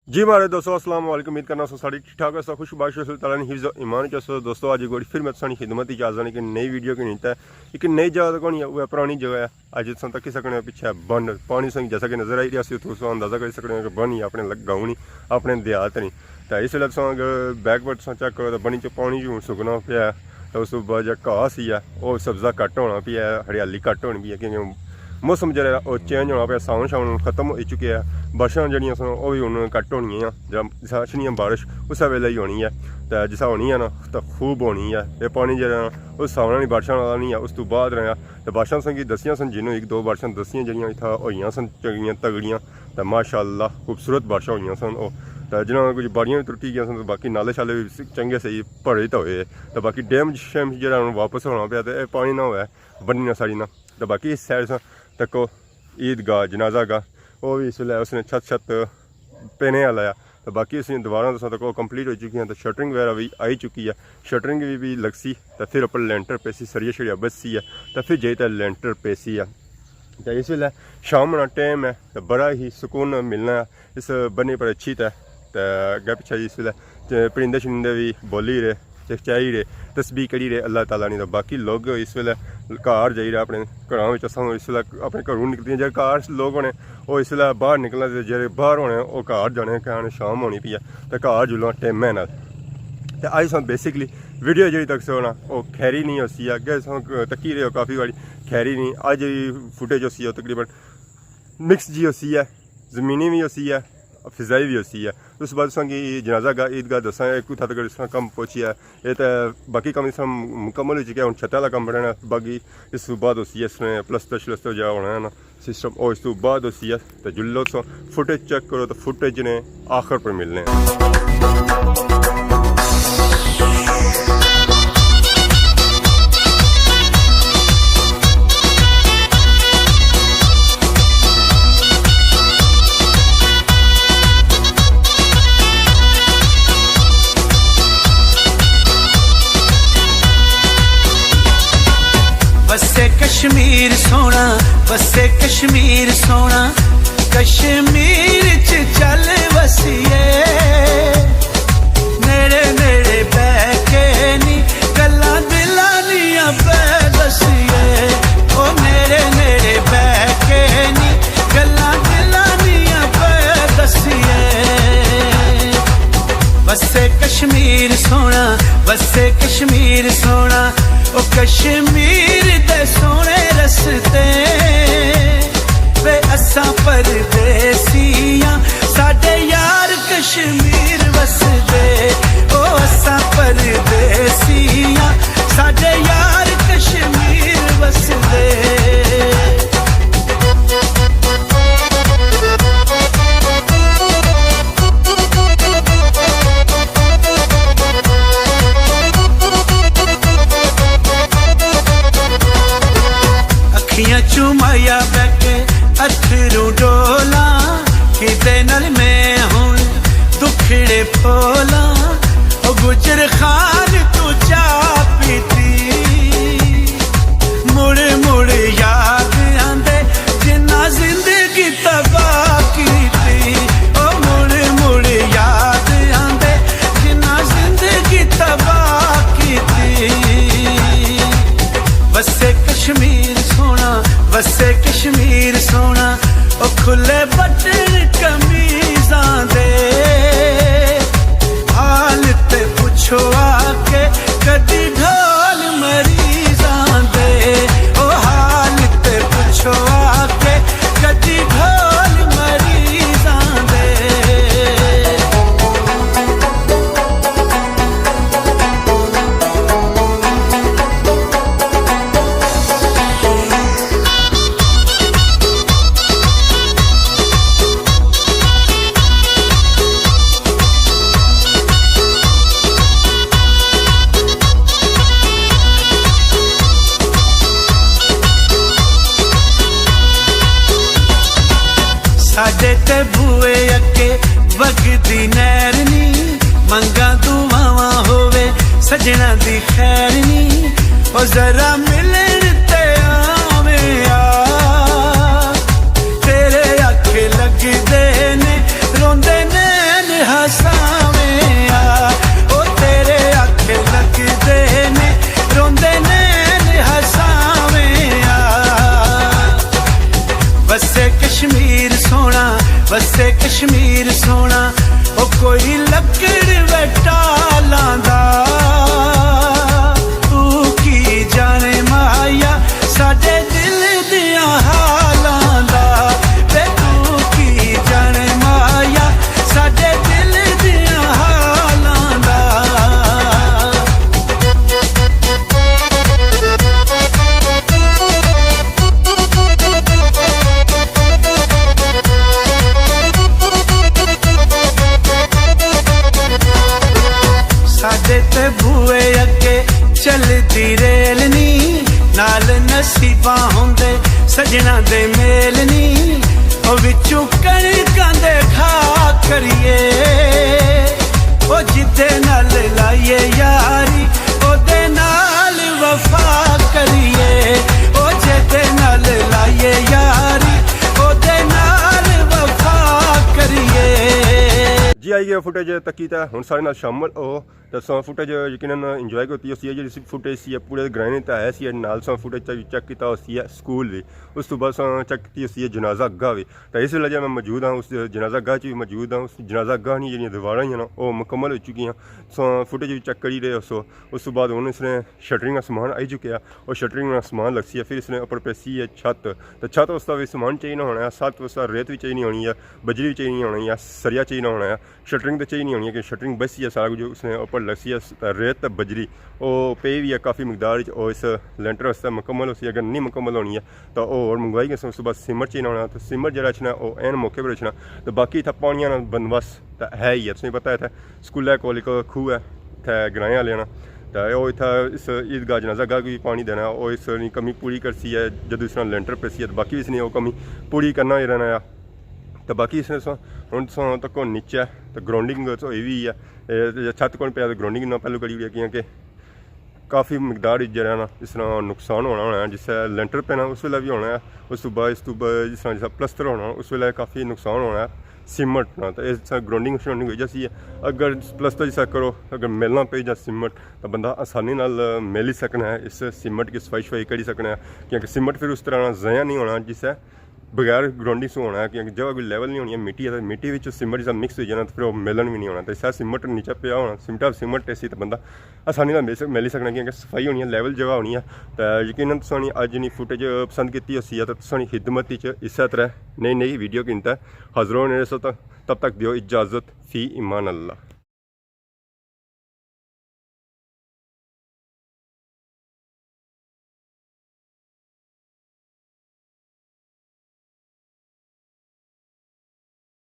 जी मारे दोस्तों अस्सलाम वालेकुम। उम्मीद करना सारी ठीक ठाक है खुशबाश ताला ने हिफ्ज़ ईमान चो दोस्तों आज एक फिर मैं सारी खिदमत ही आने की नई वीडियो की नीता है। एक नई जगह कौन है वह पुरानी जगह है। अज तुम तक सकने पीछे बन पानी संग जैसा कि नजर आई रहा तो अंदाजा कर सकते कि बन ही अपने गाँव नहीं अपने देहात नहीं। तो इस वेले अगर बैकवर्ड चेक करो तो बनी चो पानी हूँ सुकना पिया तो उस बाद जो घास ही है वह सब्जा घट होना पिया हरियाली घट होनी पी है क्योंकि मौसम जो चेंज होना पाया सावन शावन खत्म हो चुके हैं बारिशां जड़ियाँ सन वह भी हूँ घट होनी जब बारिश उस वेले ही होनी है तो जिस होनी है ना तो खूब होनी है। ये पानी जो सावन वाली बारिशां वाला नहीं है उस तो बाद रहा तो बारिशां सन की दसियां सन जिन्होंने एक दो बारिशां दसियां जड़ियाँ इतना हुई सन चंगियां तगड़ियाँ तो माशाअल्लाह खूबसूरत बारिशां हुई सन। तो जिन्होंने कुछ बाड़ियाँ भी टुटी गई सन तो बाकी नाले शाले भी चंगे सही भरे तो हुए तो बाकी डैम शैम जो वापस होना पाया तो पानी ना हुआ बनी ना साड़ी ना। तो बाकी इस साइड से तको ईदगाह जनाजा गाह वो भी इस वे उसने छत पहने वाला है। तो बाकी उसने दीवारा तो तक कंप्लीट हो चुकी हैं तो शटरिंग वगैरह भी आई चुकी है। शटरिंग भी लगसी तो फिर ऊपर लेंटर पेसी सरिया शरिया बसी है तो फिर जाई तो लेंटर पेसी है। तो इस वे शाम का टाइम है तो बड़ा ही सुकून मिलना इस बने पर अच्छी तो अगर पिछा इस वे परिंदे शरिंदे भी बोली रहे चहचाई रहे तस्बीह करी रहे अल्लाह ताला नहीं। तो बाकी लोग इस वे घर जाई रहे अपने घरों में अस इस वे अपने घरों निकलती जो घर लोग होने वो इस वे बाहर निकलना जो बाहर होने वो घर जाने कहने शाम होनी पी है तो घर जुलना टाइम नाल। तो अज सू बेसिकली वीडियो जी तक होना वो खैरी नहीं होसी है अगे सू तकी रहे हो काफ़ी बारी खैरी नहीं अज फुटेज होसी है तकरीबन मिक्स जी होसी है ज़मीनी भी होसी है फिजाई भी होसी है। उस बाद की जनाजा गाह ईदगाह दसा एक था तक इस कम पहुँची है ये तो बाकी कम इस मुकम्मल हो चुका है। हम छत्ता का कम बनना बाकी इस बाद होसी है इसमें प्लस्तर शलस्तर जो होना है ना सिस्टम और इस बाद होसी है। तो जुल्लो सो फुटेज चेक करो तो फुटेज ने आखिर पर मिलने कश्मीर सोना बसे कश्मीर सोना कश्मीर च चल वसीए नेड़े नेड़े बैके नी गल्लां दिलां दियां पै दसीए ओ नेड़े नेड़े बैके नी गल्लां दिलां दियां पै दसीए बसे कश्मीर सोना बसे कश्मीर सोना ओ कश्मीर दे सोने रस्ते वे असा परदेसियां साडे यार कश्मीर वसदे ओ असा परदेसियां साडे यार कश्मीर वसदे। चुमाया बैठे अथरू डोला किते नल में हूं दुखड़े फोला ओ गुजर खान तू चा पीती मुड़ मुड़ याद आंदे जिन्ना जिंदगी तबाह कीती ओ मुड़ मुड़ याद आंदे जिन्ना जिंदगी तबाह कीती। बसे कश्मीर सोना बसे कश्मीर सोना ओ खुले बटन कमीज़ां दे हाल ते पुछो आके कदी ढोल मरीज़ां दे ओ हाल ते पुछो आके कदी ढोल मरीज़ां दे। साडे ते बुए अगे वगदी नैर नी मंगा दुआवां होवे सजना दी खैर नी ओ जरा मिलन ते आवे आ तेरे अखे लगदे ने रोंदे नैन कोई लकड़ वटालां दा तू की जाने माया साडे दिल दियां हालां दा वे तू की जाने माया साडे दिल दियां हालां दा साडे ते बूए अगे चलदी रेल नी नाल नसीबां हुंदे सजना दे मेल नी ओ विचों कणकां दे खा करिए ओ जिद्दे नाल लाइए यारी ओदे नाल वफा करिए ओ जिद्दे नाल लाइए यारी ओदे नाल वफा करिए जी आई गया फुटेज तक की हुण सारे नाल शामिल हो तो सौ फुटेज यकीनन इंजॉय होती है जी फुटेज सी पूरे ग्राइने तो है सी नाल सौ फुटेज चेक किया है स्कूल भी उस तो बाद चेक की जनाजा गाह भी तो इस वेले मैं मौजूद हाँ उस जनाजा गाह भी मौजूद हाँ उस जनाजा गाह नहीं जी दीवार ही ना वो मुकम्मल हो चुकी हैं सो फुटेज भी चेक करी रहे उस तो बाद हूँ इसने शटरिंग का समान आई चुके और शटरिंग का समान लग सी है फिर इसने उपर पेसी है छत तो छत उसका भी समान चाहिए होना है सत्त उसका रेत भी चाहिए होनी है बजरी भी चाहिए होनी है सरिया चाहिए होना है शटरिंग तो चाहिए नहीं होनी है कि शटरिंग बसी है सारा कुछ उसने उपर लसी है रेत बजरी वो पे भी है काफ़ी मकदार और इस लेंटर वास्ते मुकम्मल होती है अगर नहीं मुकम्मल होनी है तो और मंगवाई गई उस बाद सिमट चाहिए होना तो सिमट जरा रचना वो एन मौके पर रचना तो बाकी इतना पानिया बंदोबस्त तो है ही है तुम्हें पता है इतना स्कूल कोल एक खूह है इतना ग्राएं वाले ना तो इतना इस ईदगाह जनाजा गाह भी पानी देना और इस कमी पूरी करसी है जब इस लेंटर पेसी है तो बाकी इसने वो कमी पूरी करना ही रहना है तो बाकी इसने हूँ तक नीचे तो ग्राउंडिंग तो ये भी है छत को पे ग्राउंडिंग ना पहलू करी हुई है क्योंकि काफ़ी मकदार जरा ना इस तरह नुकसान होना है जिससे लेंटर पैना उस वेले भी होना है उस तो बाद जिस तरह जिस प्लस्तर होना उस वेले काफ़ी नुकसान होना है सीमट ना तो इस ग्राउंडिंग श्राउंडिंग जैसी है अगर प्लस्तर जिसा करो अगर मिलना पे जा सीमट तो बंदा आसानी नाल मिल ही सकना है इस सीमट की सफाई शफाई करी सकना है क्योंकि सीमट फिर उस तरह ज़या नहीं होना जिससे बगैर ग्राउंडिंग से होना है क्योंकि जब कोई लेवल नहीं होनी है मिट्टी है तो मिट्टी में सिमट जब मिक्स हो जाना तो फिर वो मिलन भी नहीं होना तो इस सिमट नीचे पे होना सिमटा सिमट ऐसी तो बंदा आसानी से मिल ही सकना क्योंकि सफाई होनी है लेवल जगह होनी है तो यकीनन तुसानी अज नहीं फुटेज पसंद की है तो तुसानी खिदमत इस तरह नई नई वीडियो की हाजिर होने तब तक दियो इजाज़त फ़ी ईमान अल्लाह।